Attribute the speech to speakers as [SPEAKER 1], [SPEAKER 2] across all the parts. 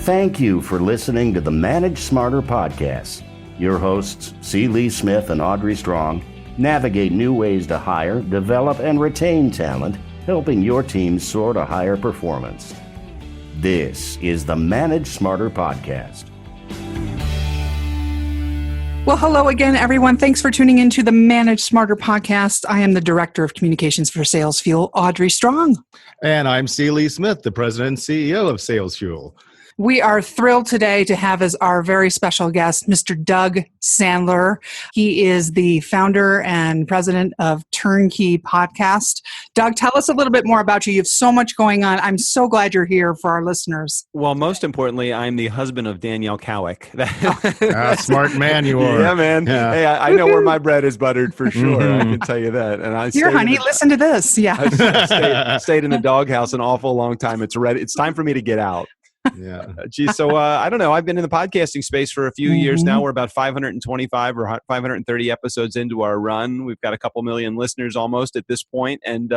[SPEAKER 1] Thank you for listening to the Manage Smarter podcast. Your hosts, C. Lee Smith and Audrey Strong, navigate new ways to hire, develop, and retain talent, helping your team soar to higher performance. This is the Manage Smarter podcast.
[SPEAKER 2] Well, hello again, everyone. Thanks for tuning into the Manage Smarter podcast. I am the Director of Communications for Sales Fuel, Audrey Strong.
[SPEAKER 3] And I'm C. Lee Smith, the President and CEO of Sales Fuel.
[SPEAKER 2] We are thrilled today to have as our very special guest, Mr. Doug Sandler. He is the founder and president of Turnkey podcast. Doug, tell us a little bit more about you. You have so much going on. I'm so glad you're here for our listeners.
[SPEAKER 4] Well, most importantly, I'm the husband of Danielle Cowick.
[SPEAKER 3] Smart man you are.
[SPEAKER 4] Yeah, man.
[SPEAKER 3] Yeah.
[SPEAKER 4] Hey, I know where my bread is buttered for sure. I can tell you that. And
[SPEAKER 2] Here, honey, listen to this. Yeah.
[SPEAKER 4] I stayed in the doghouse an awful long time. It's ready. It's time for me to get out.
[SPEAKER 3] Yeah.
[SPEAKER 4] Geez, so I don't know. I've been in the podcasting space for a few years now. We're about 525 or 530 episodes into our run. We've got a couple million listeners almost at this point, and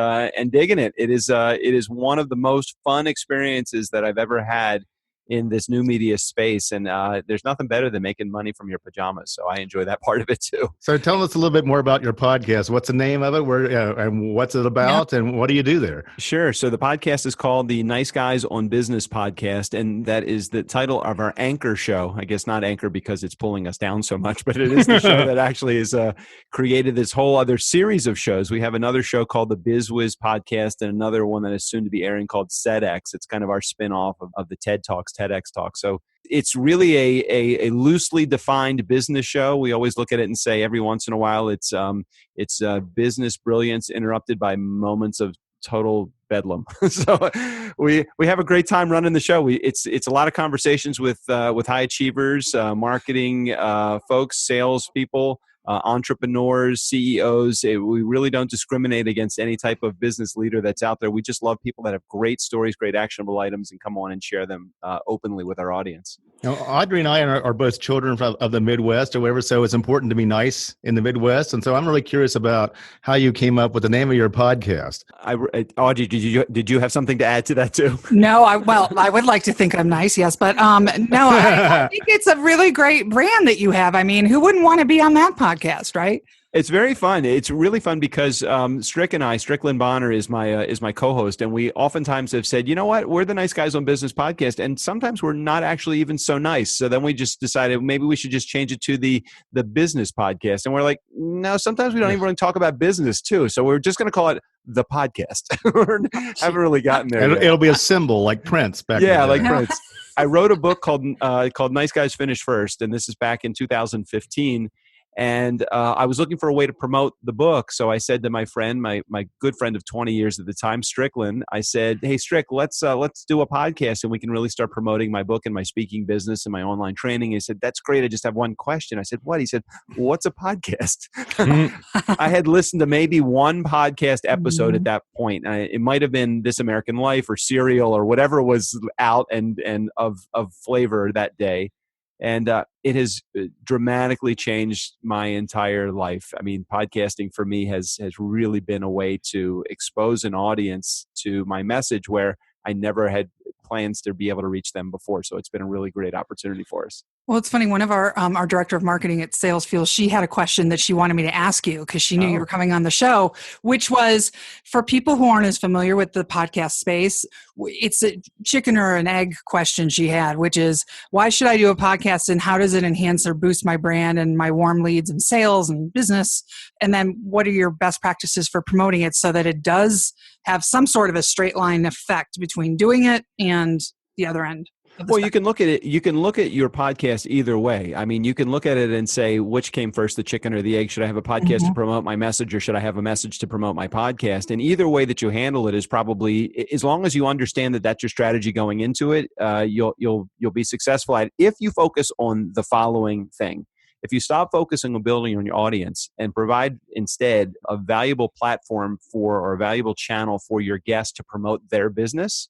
[SPEAKER 4] digging it. It is one of the most fun experiences that I've ever had in this new media space, and there's nothing better than making money from your pajamas. So I enjoy that part of it too.
[SPEAKER 3] So tell us a little bit more about your podcast. What's the name of it? Where and what's it about? And what do you do there?
[SPEAKER 4] Sure. So the podcast is called the Nice Guys on Business podcast, and that is the title of our anchor show. I guess not anchor because it's pulling us down so much, but it is the show that actually has created this whole other series of shows. We have another show called the BizWiz podcast, and another one that is soon to be airing called SEDx. It's kind of our spin-off of the TED Talks, TEDx Talk. So it's really a loosely defined business show. We always look at it and say every once in a while it's business brilliance interrupted by moments of total bedlam. So we have a great time running the show. It's a lot of conversations with high achievers, marketing folks, sales people, entrepreneurs, CEOs. We really don't discriminate against any type of business leader that's out there. We just love people that have great stories, great actionable items, and come on and share them openly with our audience.
[SPEAKER 3] Now, Audrey and I are both children of the Midwest or whatever, so it's important to be nice in the Midwest. And so I'm really curious about how you came up with the name of your podcast.
[SPEAKER 4] Audrey, did you have something to add to that too?
[SPEAKER 2] No, I would like to think I'm nice, yes, but no, I think it's a really great brand that you have. I mean, who wouldn't want to be on that podcast, right?
[SPEAKER 4] It's very fun. It's really fun because Strickland Bonner is my co-host, and we oftentimes have said, you know what, we're the Nice Guys on Business podcast, and sometimes we're not actually even so nice. So then we just decided maybe we should just change it to the business podcast, and we're like, no, sometimes we don't even really talk about business too. So we're just going to call it the podcast. We haven't really gotten there.
[SPEAKER 3] It'll be a symbol like Prince back.
[SPEAKER 4] Yeah, like Prince. I wrote a book called Nice Guys Finish First, and this is back in 2015. And I was looking for a way to promote the book. So I said to my friend, my good friend of 20 years at the time, Strickland, I said, hey, Strick, let's do a podcast and we can really start promoting my book and my speaking business and my online training. He said, that's great. I just have one question. I said, what? He said, what's a podcast? I had listened to maybe one podcast episode at that point. It might have been This American Life or Serial or whatever was out and of flavor that day. And it has dramatically changed my entire life. I mean, podcasting for me has really been a way to expose an audience to my message where I never had plans to be able to reach them before. So it's been a really great opportunity for us.
[SPEAKER 2] Well, it's funny. One of our director of marketing at Sales Fuel, she had a question that she wanted me to ask you because she knew you were coming on the show, which was for people who aren't as familiar with the podcast space, it's a chicken or an egg question she had, which is, why should I do a podcast and how does it enhance or boost my brand and my warm leads and sales and business? And then what are your best practices for promoting it so that it does have some sort of a straight line effect between doing it and the other end?
[SPEAKER 4] Well, you can look at it. You can look at your podcast either way. I mean, you can look at it and say, which came first, the chicken or the egg? Should I have a podcast to promote my message, or should I have a message to promote my podcast? And either way that you handle it is probably, as long as you understand that that's your strategy going into it, you'll be successful at it if you focus on the following thing. If you stop focusing on building on your audience and provide instead a valuable platform or a valuable channel for your guests to promote their business,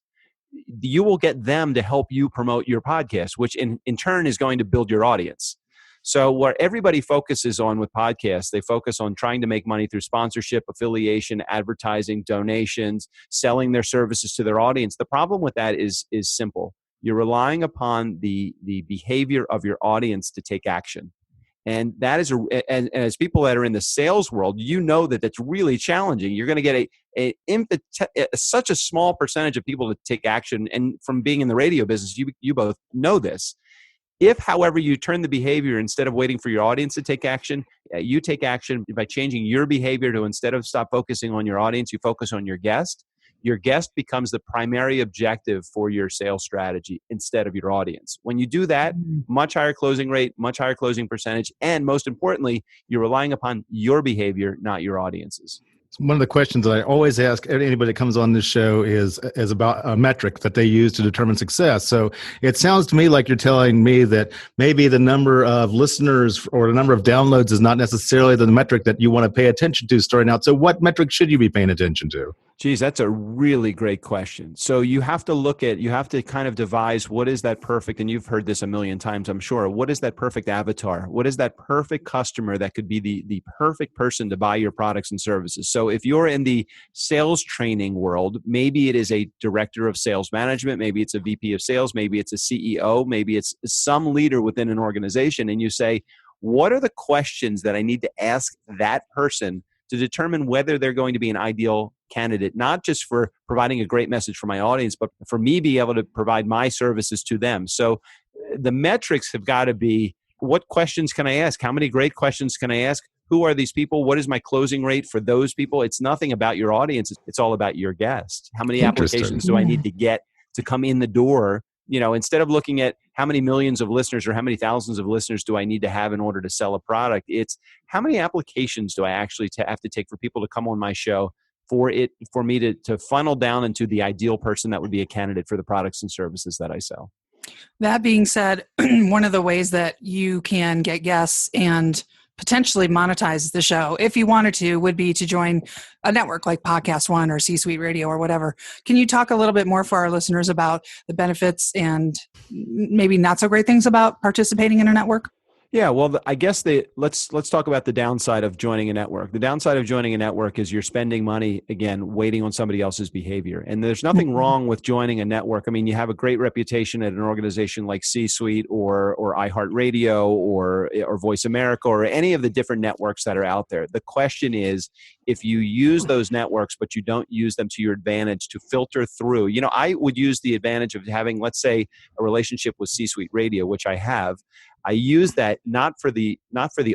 [SPEAKER 4] you will get them to help you promote your podcast, which in turn is going to build your audience. So what everybody focuses on with podcasts, they focus on trying to make money through sponsorship, affiliation, advertising, donations, selling their services to their audience. The problem with that is simple. You're relying upon the behavior of your audience to take action. And that is, and as people that are in the sales world, you know that that's really challenging. You're going to get such a small percentage of people to take action. And from being in the radio business, you both know this. If, however, you turn the behavior, instead of waiting for your audience to take action, you take action by changing your behavior to, instead of stop focusing on your audience, you focus on your guest. Your guest becomes the primary objective for your sales strategy instead of your audience. When you do that, much higher closing rate, much higher closing percentage, and most importantly, you're relying upon your behavior, not your audience's.
[SPEAKER 3] One of the questions that I always ask anybody that comes on this show is about a metric that they use to determine success. So it sounds to me like you're telling me that maybe the number of listeners or the number of downloads is not necessarily the metric that you want to pay attention to starting out. So what metric should you be paying attention to?
[SPEAKER 4] Geez, that's a really great question. So you have to kind of devise what is that perfect, and you've heard this a million times, I'm sure. What is that perfect avatar? What is that perfect customer that could be the perfect person to buy your products and services? So if you're in the sales training world, maybe it is a director of sales management, maybe it's a VP of sales, maybe it's a CEO, maybe it's some leader within an organization, and you say, what are the questions that I need to ask that person to determine whether they're going to be an ideal candidate, not just for providing a great message for my audience, but for me be able to provide my services to them. So the metrics have got to be, what questions can I ask? How many great questions can I ask? Who are these people? What is my closing rate for those people? It's nothing about your audience. It's all about your guest. How many applications do I need to get to come in the door? You know, instead of looking at how many millions of listeners or how many thousands of listeners do I need to have in order to sell a product, it's how many applications do I actually have to take for people to come on my show for me to funnel down into the ideal person that would be a candidate for the products and services that I sell.
[SPEAKER 2] That being said, one of the ways that you can get guests and potentially monetize the show, if you wanted to, would be to join a network like Podcast One or C-Suite Radio or whatever. Can you talk a little bit more for our listeners about the benefits and maybe not so great things about participating in a network?
[SPEAKER 4] Yeah, well, I guess let's talk about the downside of joining a network. The downside of joining a network is you're spending money, again, waiting on somebody else's behavior. And there's nothing wrong with joining a network. I mean, you have a great reputation at an organization like C-Suite or iHeartRadio or Voice America or any of the different networks that are out there. The question is, if you use those networks, but you don't use them to your advantage to filter through, you know, I would use the advantage of having, let's say, a relationship with C-Suite Radio, which I have. I use that not for the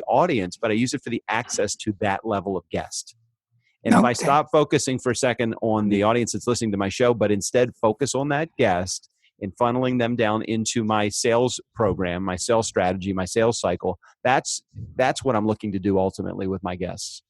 [SPEAKER 4] audience, but I use it for the access to that level of guest. And if I stop focusing for a second on the audience that's listening to my show, but instead focus on that guest and funneling them down into my sales program, my sales strategy, my sales cycle, that's what I'm looking to do ultimately with my guests.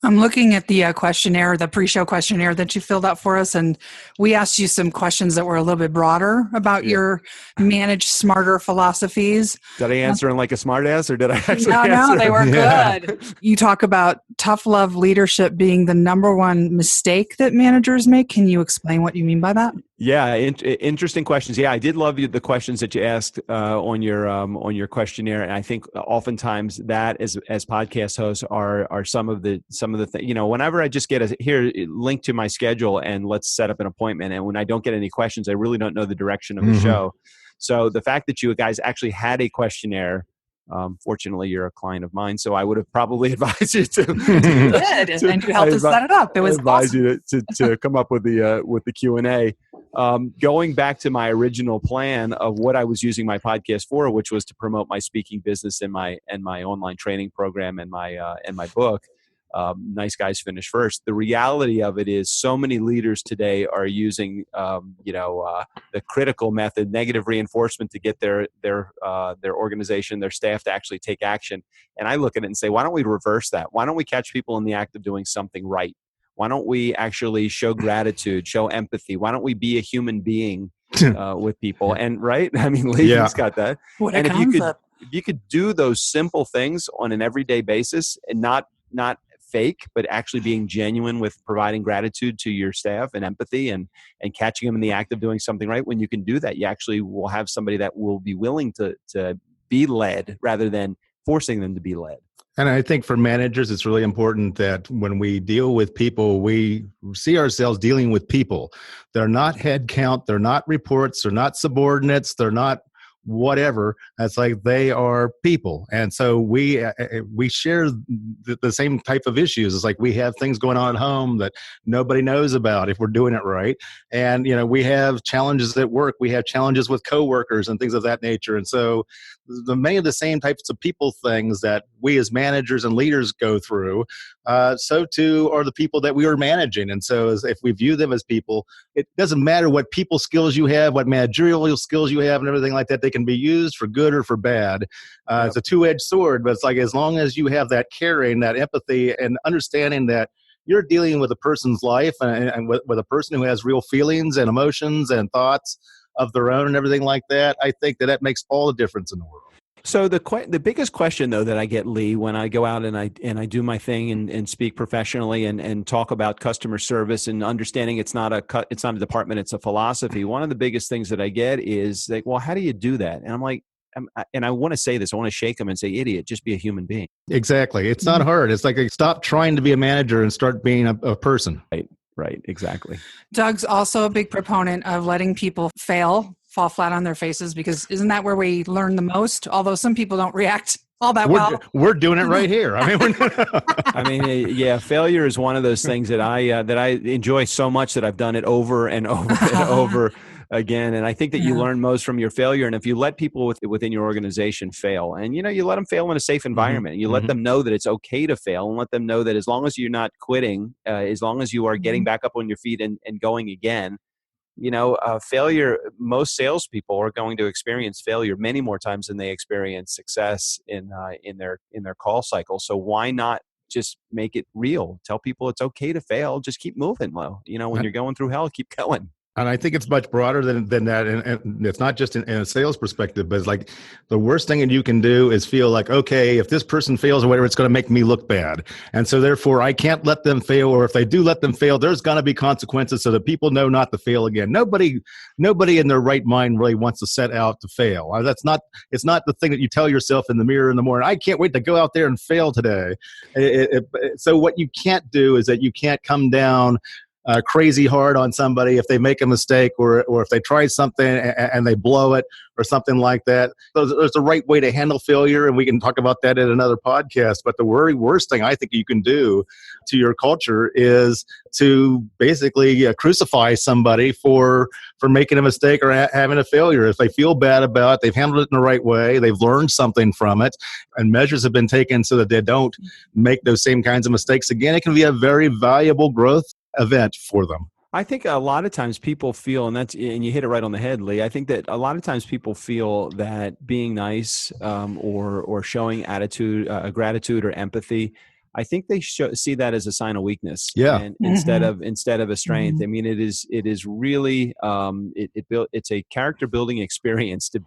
[SPEAKER 2] I'm looking at the questionnaire, the pre-show questionnaire that you filled out for us, and we asked you some questions that were a little bit broader about your manage smarter philosophies.
[SPEAKER 4] Did I answer in like a smart ass, or did I actually
[SPEAKER 2] No,
[SPEAKER 4] answer?
[SPEAKER 2] they were good. You talk about tough love leadership being the number one mistake that managers make. Can you explain what you mean by that?
[SPEAKER 4] Yeah, interesting questions. Yeah, I did love the questions that you asked on your questionnaire, and I think oftentimes that as podcast hosts are some of the things. You know, whenever I just get a link to my schedule and let's set up an appointment, and when I don't get any questions, I really don't know the direction of the show. So the fact that you guys actually had a questionnaire. Fortunately, you're a client of mine, so I would have probably advised you to.
[SPEAKER 2] And you helped us set it up. It was awesome.
[SPEAKER 4] You to come up with the Q&A. Going back to my original plan of what I was using my podcast for, which was to promote my speaking business and my online training program and my book. Nice Guys Finish First. The reality of it is so many leaders today are using, the critical method, negative reinforcement, to get their organization, their staff to actually take action. And I look at it and say, why don't we reverse that? Why don't we catch people in the act of doing something right? Why don't we actually show gratitude, show empathy? Why don't we be a human being with people? And right? I mean, Legi's got that.
[SPEAKER 2] What
[SPEAKER 4] and
[SPEAKER 2] a concept.
[SPEAKER 4] if you could do those simple things on an everyday basis and not fake, but actually being genuine with providing gratitude to your staff and empathy and catching them in the act of doing something right. When you can do that, you actually will have somebody that will be willing to be led rather than forcing them to be led.
[SPEAKER 3] And I think for managers, it's really important that when we deal with people, we see ourselves dealing with people. They're not head count. They're not reports. They're not subordinates. They're not whatever. It's like they are people. And so we share the same type of issues. It's like we have things going on at home that nobody knows about if we're doing it right. And, we have challenges at work. We have challenges with coworkers and things of that nature. And so many of the same types of people things that we as managers and leaders go through, so too are the people that we are managing. And so if we view them as people, it doesn't matter what people skills you have, what managerial skills you have and everything like that. They can be used for good or for bad. It's a two-edged sword, but it's like as long as you have that caring, that empathy, and understanding that you're dealing with a person's life and with a person who has real feelings and emotions and thoughts of their own and everything like that, I think that makes all the difference in the world.
[SPEAKER 4] So the biggest question, though, that I get, Lee, when I go out and I do my thing and speak professionally and talk about customer service and understanding it's not a department, it's a philosophy. One of the biggest things that I get is like, well, how do you do that? And I'm like, and I want to say this, I want to shake them and say, idiot, just be a human being.
[SPEAKER 3] Exactly. It's not hard. It's like stop trying to be a manager and start being a person.
[SPEAKER 4] Right. Exactly.
[SPEAKER 2] Doug's also a big proponent of letting people fall flat on their faces, because isn't that where we learn the most? Although some people don't react all that well.
[SPEAKER 3] We're doing it right here.
[SPEAKER 4] Failure is one of those things that I enjoy so much that I've done it over and over and over again. And I think that you learn most from your failure. And if you let people within your organization fail, and you let them fail in a safe environment, you let them know that it's okay to fail, and let them know that as long as you're not quitting, as long as you are getting back up on your feet and going again, failure, most salespeople are going to experience failure many more times than they experience success in their call cycle. So why not just make it real? Tell people it's okay to fail. Just keep moving, Lo. When you're going through hell, keep going.
[SPEAKER 3] And I think it's much broader than that. And it's not just in a sales perspective, but it's like the worst thing that you can do is feel like, okay, if this person fails or whatever, it's going to make me look bad. And so therefore I can't let them fail, or if they do let them fail, there's going to be consequences so that people know not to fail again. Nobody in their right mind really wants to set out to fail. It's not the thing that you tell yourself in the mirror in the morning, I can't wait to go out there and fail today. So what you can't do is that you can't come down crazy hard on somebody if they make a mistake or if they try something and they blow it or something like that. There's a right way to handle failure, and we can talk about that in another podcast. But the very worst thing I think you can do to your culture is to basically crucify somebody for making a mistake or having a failure. If they feel bad about it, they've handled it in the right way, they've learned something from it, and measures have been taken so that they don't make those same kinds of mistakes again, it can be a very valuable growth event for them.
[SPEAKER 4] I think a lot of times people feel, and you hit it right on the head, Lee. I think that a lot of times people feel that being nice or showing attitude, gratitude or empathy, I think they see that as a sign of weakness.
[SPEAKER 3] Yeah.
[SPEAKER 4] And instead of a strength. I mean, it is really it's a character building experience to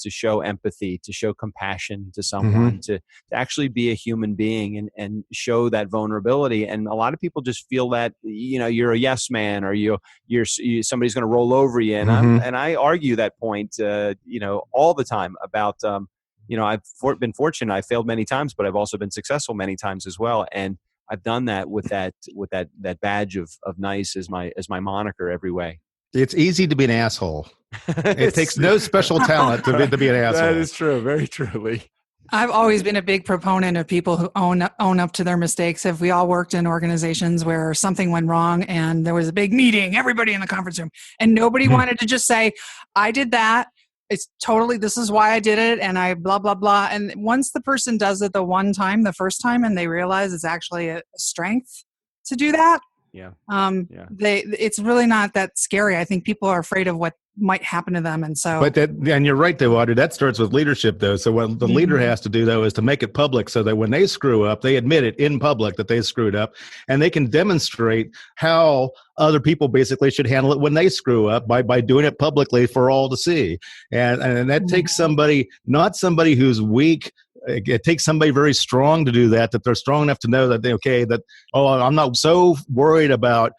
[SPEAKER 4] show empathy, to show compassion to someone, to actually be a human being and show that vulnerability. And a lot of people just feel that you're a yes man, or you're somebody's going to roll over you. And I argue that point all the time about. I've been fortunate. I've failed many times, but I've also been successful many times as well. And I've done that with that badge of nice as my moniker every way.
[SPEAKER 3] It's easy to be an asshole. It takes no special talent to be an asshole.
[SPEAKER 4] That is true. Very truly.
[SPEAKER 2] I've always been a big proponent of people who own up to their mistakes. If we all worked in organizations where something went wrong and there was a big meeting, everybody in the conference room, and nobody wanted to just say, I did that. It's totally, this is why I did it, and I blah, blah, blah. And once the person does it the first time, and they realize it's actually a strength to do that, it's really not that scary. I think people are afraid of what might happen to them. And so,
[SPEAKER 3] and you're right though, Audrey, that starts with leadership though. So what the leader has to do though is to make it public, so that when they screw up, they admit it in public that they screwed up, and they can demonstrate how other people basically should handle it when they screw up by doing it publicly for all to see. And that takes somebody, not somebody who's weak. It takes somebody very strong to do that they're strong enough to know that I'm not so worried about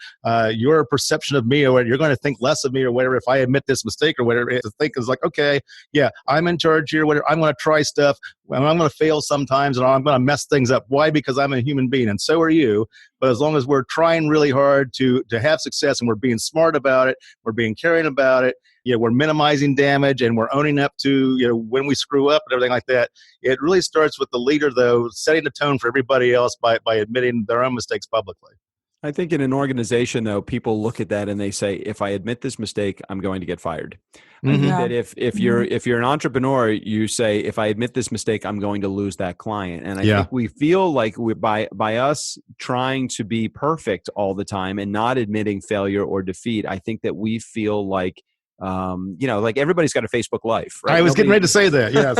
[SPEAKER 3] your perception of me, or what you're going to think less of me or whatever if I admit this mistake or whatever. To think is like, okay, yeah, I'm in charge here, whatever, I'm going to try stuff. well, I'm going to fail sometimes and I'm going to mess things up. Why? Because I'm a human being and so are you. But as long as we're trying really hard to have success and we're being smart about it, we're being caring about it, we're minimizing damage and we're owning up to, when we screw up and everything like that. It really starts with the leader, though, setting the tone for everybody else by admitting their own mistakes publicly.
[SPEAKER 4] I think in an organization, though, people look at that and they say, if I admit this mistake, I'm going to get fired. I think that if you're an entrepreneur, you say, if I admit this mistake, I'm going to lose that client. And I think we feel like by us trying to be perfect all the time and not admitting failure or defeat, I think that we feel like like everybody's got a Facebook life, right?
[SPEAKER 3] I was getting ready to say that. Yes.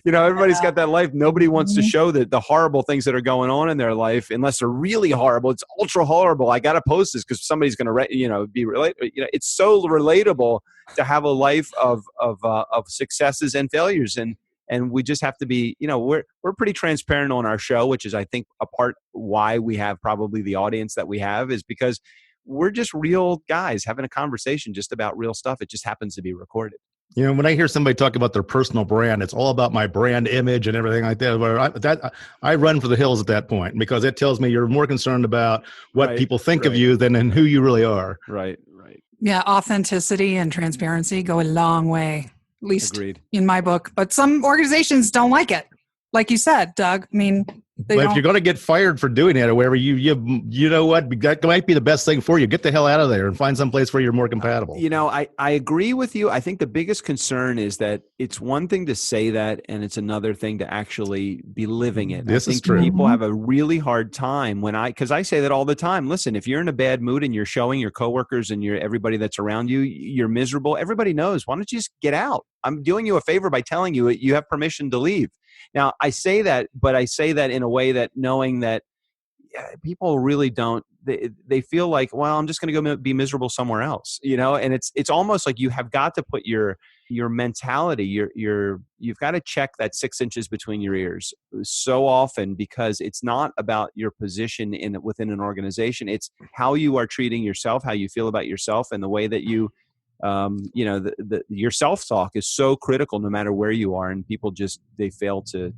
[SPEAKER 4] Everybody's got that life. Nobody wants to show the horrible things that are going on in their life unless they're really horrible. It's ultra horrible. I got to post this because somebody's going to, be related. It's so relatable to have a life of successes and failures. And we just have to be, we're pretty transparent on our show, which is, I think, a part why we have probably the audience that we have is because we're just real guys having a conversation just about real stuff. It just happens to be recorded.
[SPEAKER 3] When I hear somebody talk about their personal brand, it's all about my brand image and everything like that. I run for the hills at that point because it tells me you're more concerned about what people think of you than who you really are.
[SPEAKER 4] Right.
[SPEAKER 2] Yeah, authenticity and transparency go a long way, at least
[SPEAKER 4] Agreed.
[SPEAKER 2] In my book. But some organizations don't like it. Like you said, Doug, I mean,
[SPEAKER 3] but if you're going to get fired for doing it or wherever, you know what, that might be the best thing for you. Get the hell out of there and find some place where you're more compatible.
[SPEAKER 4] I agree with you. I think the biggest concern is that it's one thing to say that and it's another thing to actually be living it.
[SPEAKER 3] This
[SPEAKER 4] I think
[SPEAKER 3] is true.
[SPEAKER 4] People have a really hard time because I say that all the time. Listen, if you're in a bad mood and you're showing your coworkers and everybody that's around you, you're miserable. Everybody knows. Why don't you just get out? I'm doing you a favor by telling you you have permission to leave. Now, I say that, but I say that in a way that knowing that people really don't, they feel like, well, I'm just going to go be miserable somewhere else, and it's almost like you have got to put your mentality, you've got to check that 6 inches between your ears so often because it's not about your position within an organization. It's how you are treating yourself, how you feel about yourself, and the way that you your self-talk is so critical no matter where you are, and people they fail to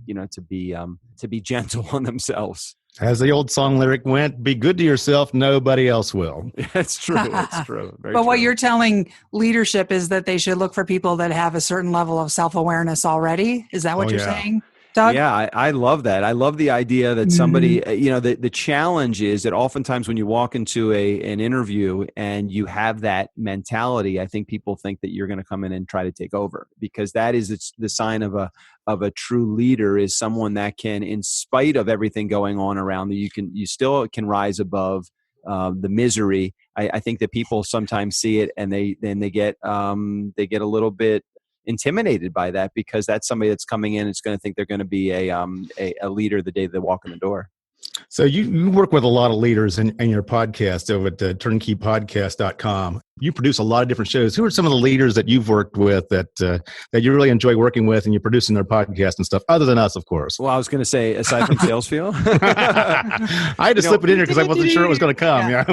[SPEAKER 4] be gentle on themselves.
[SPEAKER 3] As the old song lyric went, be good to yourself, nobody else will.
[SPEAKER 4] That's true. That's true.
[SPEAKER 2] But what you're telling leadership is that they should look for people that have a certain level of self-awareness already. Is that what you're saying, Doug?
[SPEAKER 4] Yeah, I love that. I love the idea that somebody, the challenge is that oftentimes when you walk into an interview and you have that mentality, I think people think that you're going to come in and try to take over, because that is the sign of a true leader is someone that can, in spite of everything going on around you, you still can rise above the misery. I think that people sometimes see it and they get a little bit intimidated by that, because that's somebody that's coming in. It's going to think they're going to be a leader the day they walk in the door.
[SPEAKER 3] So you work with a lot of leaders in your podcast over at turnkeypodcast.com. You produce a lot of different shows. Who are some of the leaders that you've worked with that you really enjoy working with and you're producing their podcast and stuff, other than us, of course?
[SPEAKER 4] Well, I was going to say, aside from Salesfield.
[SPEAKER 3] I had to slip it in here because I wasn't sure it was going to come.
[SPEAKER 2] Yeah.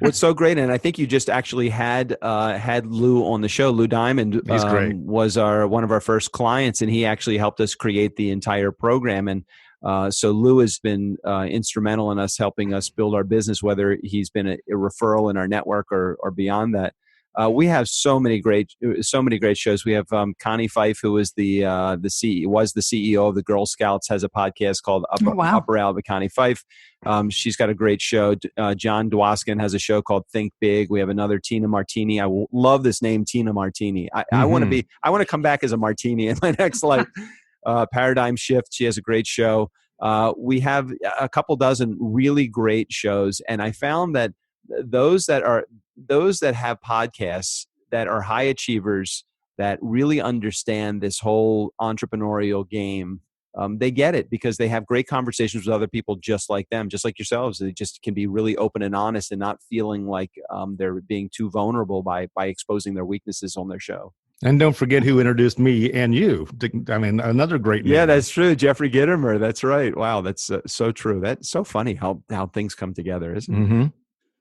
[SPEAKER 4] What's so great, and I think you just actually had Lou on the show. Lou Diamond
[SPEAKER 3] He's great.
[SPEAKER 4] Was one of our first clients, and he actually helped us create the entire program. And so Lou has been instrumental in us helping us build our business, whether he's been a referral in our network or beyond that. We have so many great shows. We have Connie Fife, who is the CEO of the Girl Scouts, has a podcast called Upper Al with Connie Fife. She's got a great show. John Dwoskin has a show called Think Big. We have another, Tina Martini. I love this name, Tina Martini. I want to come back as a martini in my next life. Paradigm Shift. She has a great show. We have a couple dozen really great shows, and I found that those that have podcasts that are high achievers that really understand this whole entrepreneurial game, they get it because they have great conversations with other people just like them, just like yourselves. They just can be really open and honest and not feeling like they're being too vulnerable by exposing their weaknesses on their show.
[SPEAKER 3] And don't forget who introduced me and you. Another great name.
[SPEAKER 4] Yeah, that's true. Jeffrey Gittimer. That's right. Wow, that's so true. That's so funny how things come together, isn't it?
[SPEAKER 3] Mm-hmm.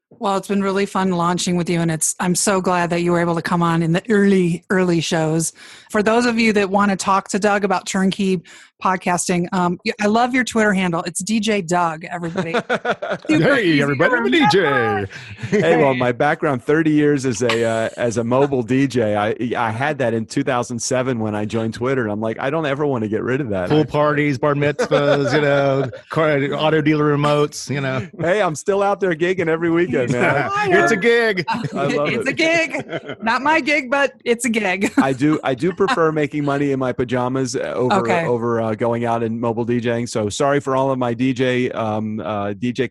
[SPEAKER 2] Well, it's been really fun launching with you, and I'm so glad that you were able to come on in the early shows. For those of you that want to talk to Doug about Turnkey podcasting. I love your Twitter handle. It's DJ Doug, everybody.
[SPEAKER 3] Hey, everybody, I'm a DJ.
[SPEAKER 4] Hey, well, my background, 30 years as a mobile DJ. I had that in 2007 when I joined Twitter. And I'm like, I don't ever want to get rid of that.
[SPEAKER 3] Pool parties, bar mitzvahs, auto dealer remotes,
[SPEAKER 4] Hey, I'm still out there gigging every weekend, man.
[SPEAKER 3] It's a gig.
[SPEAKER 4] I love
[SPEAKER 2] It's
[SPEAKER 4] it.
[SPEAKER 2] a gig. Not my gig, but it's a gig.
[SPEAKER 4] I do prefer making money in my pajamas over going out and mobile DJing. So sorry for all of my DJ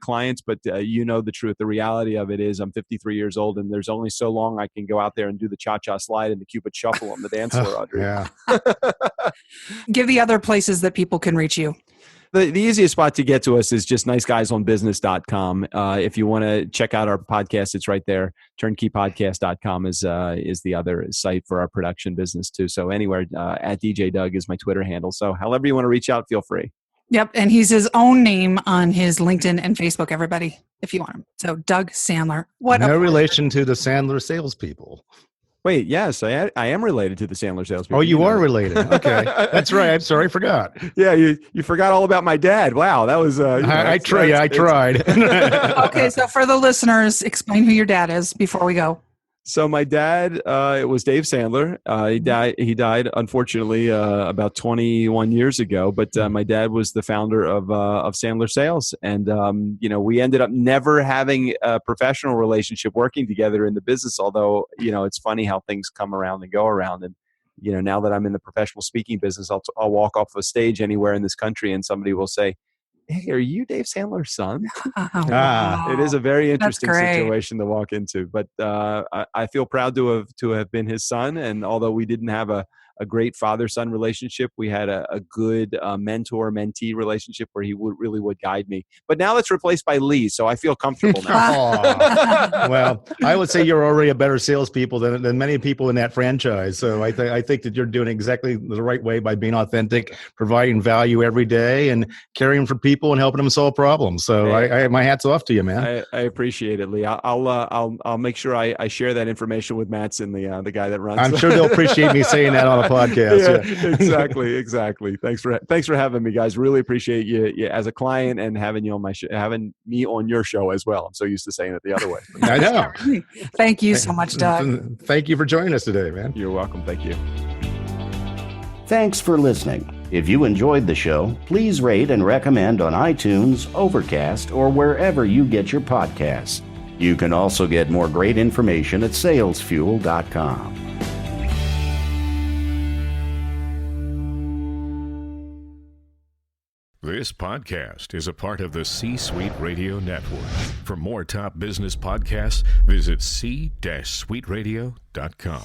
[SPEAKER 4] clients, but you know the truth. The reality of it is I'm 53 years old, and there's only so long I can go out there and do the cha-cha slide and the Cupid shuffle on the dance floor, Audrey.
[SPEAKER 3] Yeah.
[SPEAKER 2] Give the other places that people can reach you.
[SPEAKER 4] The easiest spot to get to us is just niceguysonbusiness.com. If you want to check out our podcast, it's right there. Turnkeypodcast.com is the other site for our production business too. So anywhere at DJ Doug is my Twitter handle. So however you want to reach out, feel free.
[SPEAKER 2] Yep. And he's his own name on his LinkedIn and Facebook, everybody, if you want him. So Doug Sandler.
[SPEAKER 3] No relation to the Sandler salespeople.
[SPEAKER 4] Wait, yes, I am related to the Sandler salespeople.
[SPEAKER 3] Oh, you are related. Okay. That's right. I'm sorry. I forgot.
[SPEAKER 4] Yeah, you forgot all about my dad. Wow, that was...
[SPEAKER 3] I tried.
[SPEAKER 2] Okay, so for the listeners, explain who your dad is before we go.
[SPEAKER 4] So my dad, it was Dave Sandler. He died, unfortunately, about 21 years ago. But my dad was the founder of Sandler Sales, and we ended up never having a professional relationship working together in the business. Although it's funny how things come around and go around. And now that I'm in the professional speaking business, I'll walk off a stage anywhere in this country, and somebody will say, "Hey, are you Dave Sandler's son?"
[SPEAKER 2] Wow.
[SPEAKER 4] It is a very interesting
[SPEAKER 2] great.
[SPEAKER 4] situation to walk into, but I feel proud to have been his son. And although we didn't have a great father-son relationship, we had a good mentor-mentee relationship where he really would guide me. But now that's replaced by Lee, so I feel comfortable now.
[SPEAKER 3] Well, I would say you're already a better salespeople than many people in that franchise. So I think that you're doing exactly the right way by being authentic, providing value every day, and caring for people and helping them solve problems. So I my hat's off to you, man.
[SPEAKER 4] I appreciate it, Lee. I'll make sure I share that information with Mattson, the guy that runs.
[SPEAKER 3] I'm sure they'll appreciate me saying that on a podcast.
[SPEAKER 4] Yeah. Exactly. Thanks for having me, guys. Really appreciate you as a client and having you on my having me on your show as well. I'm so used to saying it the other way.
[SPEAKER 3] I know.
[SPEAKER 2] Thank you so much, Doug.
[SPEAKER 3] Thank you for joining us today, man.
[SPEAKER 4] You're welcome. Thank you.
[SPEAKER 1] Thanks for listening. If you enjoyed the show, please rate and recommend on iTunes, Overcast, or wherever you get your podcasts. You can also get more great information at salesfuel.com.
[SPEAKER 5] This podcast is a part of the C-Suite Radio Network. For more top business podcasts, visit c-suiteradio.com.